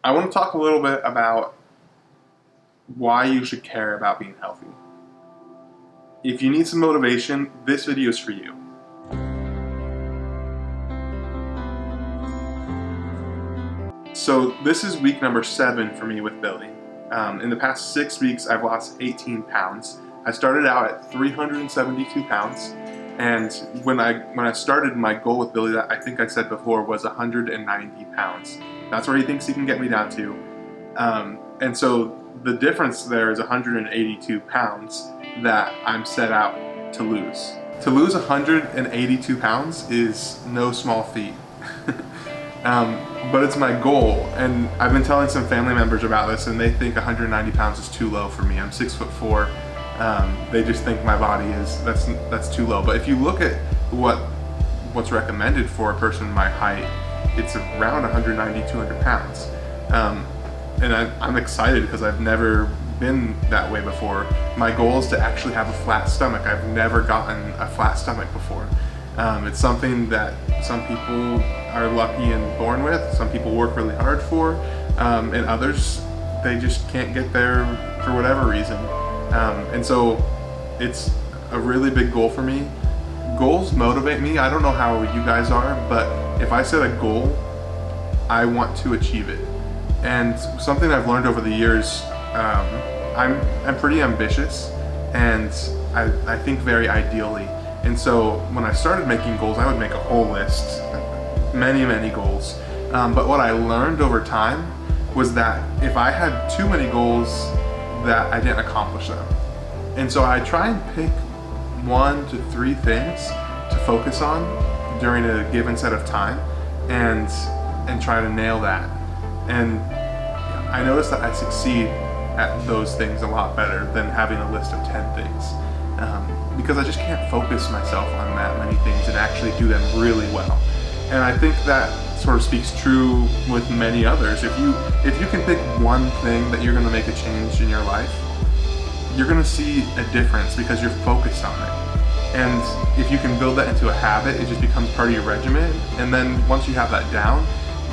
I want to talk a little bit about why you should care about being healthy. If you need some motivation, this video is for you. So this is week number 7 for me with Billy. In the past 6 weeks, I've lost 18 pounds. I started out at 372 pounds, and when I started, my goal with Billy, that I think I said before, was 190 pounds. That's where he thinks he can get me down to. And so the difference there is 182 pounds that I'm set out to lose. To lose 182 pounds is no small feat. But it's my goal, and I've been telling some family members about this, and they think 190 pounds is too low for me. I'm 6'4". They just think my body is that's too low. But if you look at what's recommended for a person my height, it's around 190, 200 pounds. And I'm excited because I've never been that way before. My goal is to actually have a flat stomach. I've never gotten a flat stomach before. It's something that some people are lucky and born with, some people work really hard for, and others, they just can't get there for whatever reason. And so it's a really big goal for me. Goals motivate me. I don't know how you guys are, but if I set a goal, I want to achieve it. And something I've learned over the years, I'm pretty ambitious, and I think very ideally. And so when I started making goals, I would make a whole list, many goals. But what I learned over time was that if I had too many goals, that I didn't accomplish them. And so I try and pick 1 to 3 things to focus on during a given set of time, and try to nail that. And I noticed that I succeed at those things a lot better than having a list of 10 things. Because I just can't focus myself on that many things and actually do them really well. And I think that sort of speaks true with many others. If you can pick one thing that you're going to make a change in your life, you're going to see a difference because you're focused on it. And if you can build that into a habit, it just becomes part of your regimen. And then once you have that down,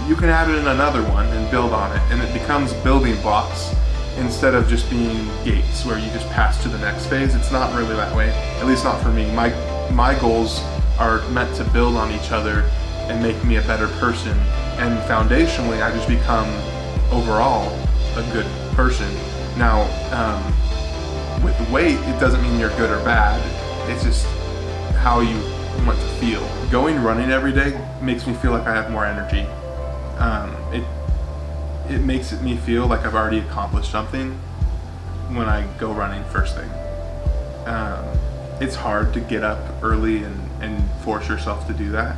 you can add in another one and build on it. And it becomes building blocks instead of just being gates where you just pass to the next phase. It's not really that way, at least not for me. My goals are meant to build on each other and make me a better person. And foundationally, I just become overall a good person. Now, with weight, it doesn't mean you're good or bad. It's just how you want to feel. Going running every day makes me feel like I have more energy. It makes me feel like I've already accomplished something when I go running first thing. It's hard to get up early and force yourself to do that,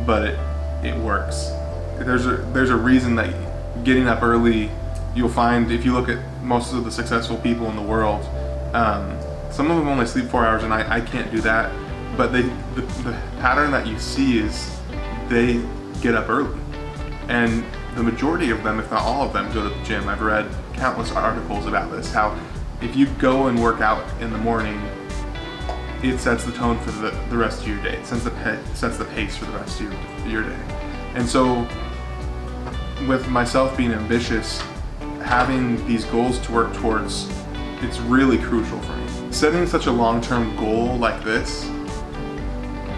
but it works. There's a reason that getting up early, you'll find if you look at most of the successful people in the world, some of them only sleep 4 hours a night. I can't do that, but the pattern that you see is they get up early. And the majority of them, if not all of them, go to the gym. I've read countless articles about this, how if you go and work out in the morning, it sets the tone for the rest of your day. It sets the pace for the rest of your day. And so with myself being ambitious, having these goals to work towards, it's really crucial for me. Setting such a long-term goal like this,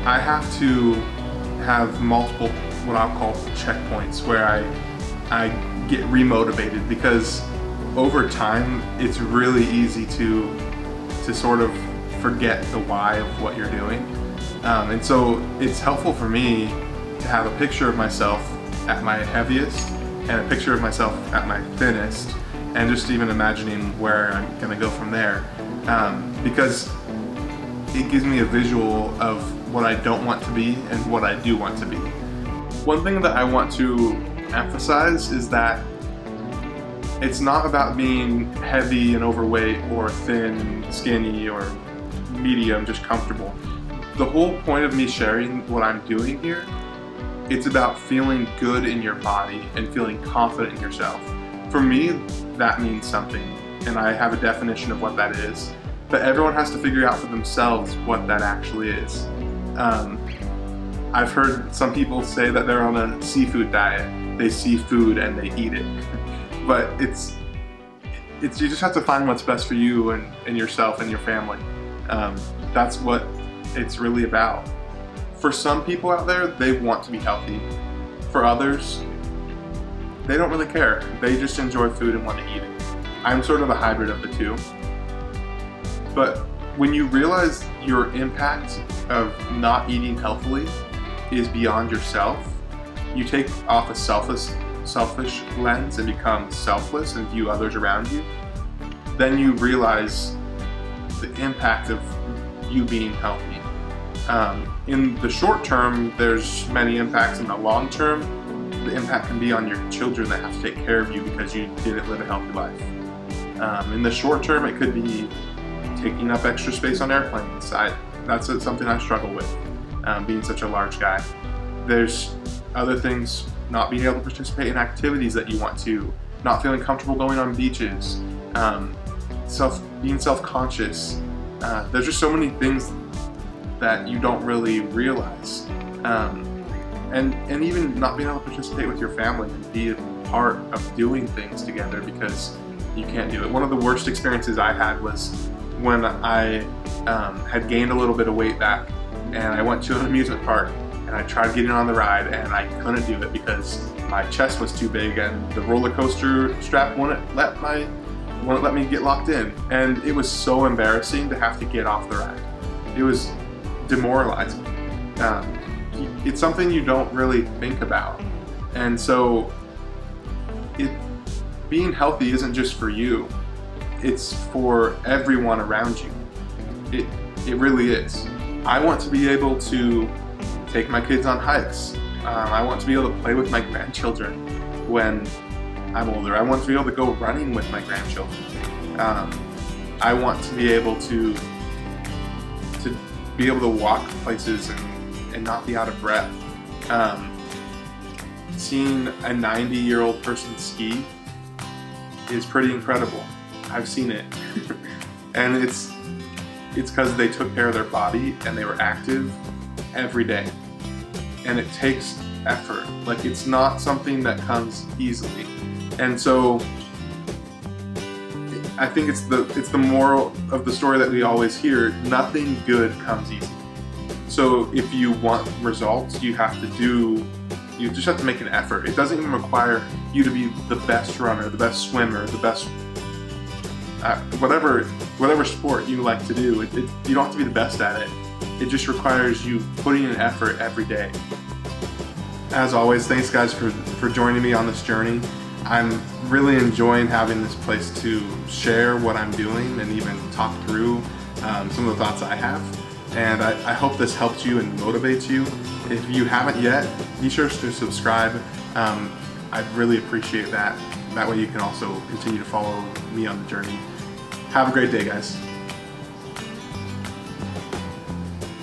I have to have multiple, what I'll call checkpoints, where I get remotivated, because over time it's really easy to sort of forget the why of what you're doing. And so it's helpful for me to have a picture of myself at my heaviest and a picture of myself at my thinnest, and just even imagining where I'm gonna go from there, because it gives me a visual of what I don't want to be and what I do want to be. One thing that I want to emphasize is that it's not about being heavy and overweight or thin, skinny, or medium, just comfortable. The whole point of me sharing what I'm doing here, it's about feeling good in your body and feeling confident in yourself. For me, that means something, and I have a definition of what that is, but everyone has to figure out for themselves what that actually is. I've heard some people say that they're on a seafood diet, they see food and they eat it. But it's you just have to find what's best for you and yourself and your family. That's what it's really about. For some people out there, they want to be healthy. For others, they don't really care. They just enjoy food and want to eat it. I'm sort of a hybrid of the two. But when you realize your impact of not eating healthily is beyond yourself, you take off a selfish lens and become selfless and view others around you, then you realize the impact of you being healthy. In the short term, there's many impacts. In the long term, the impact can be on your children that have to take care of you because you didn't live a healthy life. In the short term, it could be taking up extra space on airplanes. That's something I struggle with, being such a large guy. There's other things, not being able to participate in activities that you want to, not feeling comfortable going on beaches, being self-conscious. There's just so many things that you don't really realize. And even not being able to participate with your family and be a part of doing things together because you can't do it. One of the worst experiences I had was when I had gained a little bit of weight back, and I went to an amusement park and I tried getting on the ride and I couldn't do it because my chest was too big and the roller coaster strap wouldn't let me get locked in. And it was so embarrassing to have to get off the ride. It was demoralizing. It's something you don't really think about. And so being healthy isn't just for you, it's for everyone around you. It really is. I want to be able to take my kids on hikes. I want to be able to play with my grandchildren when I'm older. I want to be able to go running with my grandchildren. I want to be able to walk places and not be out of breath. Seeing a 90-year-old person ski is pretty incredible. I've seen it. And it's because they took care of their body and they were active every day. And it takes effort. Like, it's not something that comes easily. And so I think it's the moral of the story that we always hear: nothing good comes easy. So if you want results, you just have to make an effort. It doesn't even require you to be the best runner, the best swimmer, the best whatever sport you like to do. You don't have to be the best at it. It just requires you putting in effort every day. As always, thanks guys for joining me on this journey. I'm really enjoying having this place to share what I'm doing and even talk through some of the thoughts I have. And I hope this helps you and motivates you. If you haven't yet, be sure to subscribe. I'd really appreciate that. That way you can also continue to follow me on the journey. Have a great day, guys.